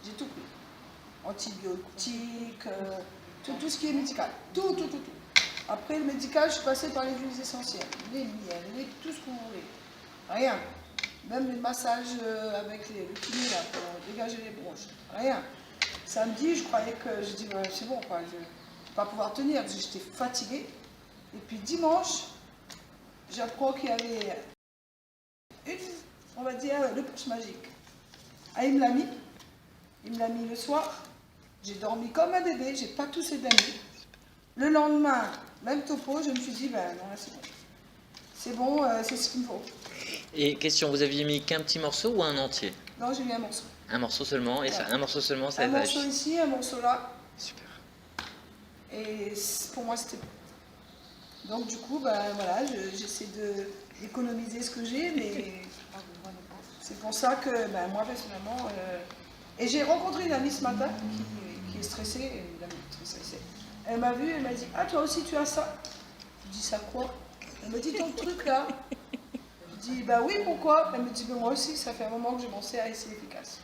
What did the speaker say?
J'ai tout pris. Antibiotiques, tout ce qui est médical. Tout. Après le médical, je suis passée par les huiles essentielles, les miels, tout ce que vous voulez. Rien. Même les massages avec le kiné là, pour dégager les bronches. Rien. Samedi, je croyais que, je dis, c'est bon, quoi, je ne vais pas pouvoir tenir, parce que j'étais fatiguée. Et puis dimanche, j'apprends qu'il y avait on va dire, le punch magique. Ah, il me l'a mis le soir. J'ai dormi comme un bébé, j'ai pas toussé de la nuit. Le lendemain, même topo, je me suis dit, ben non, là c'est bon. C'est bon, c'est ce qu'il me faut. Et question, vous aviez mis qu'un petit morceau ou un entier? Non, j'ai mis un morceau. Un morceau seulement, et ça, un morceau seulement, ça Un va. morceau ici, un morceau là. Super. Et pour moi, c'était bon. Donc du coup, ben voilà, j'essaie d'économiser ce que j'ai, mais c'est pour ça que ben, moi personnellement... Et j'ai rencontré une amie ce matin qui est stressée, une amie très stressée. Elle m'a vue, elle m'a dit, ah toi aussi tu as ça? Je dis, ça quoi? Elle me dit, ton truc là. Je dis, bah oui, pourquoi? Elle me dit, ben moi aussi, ça fait un moment que je m'en sers et c'est efficace.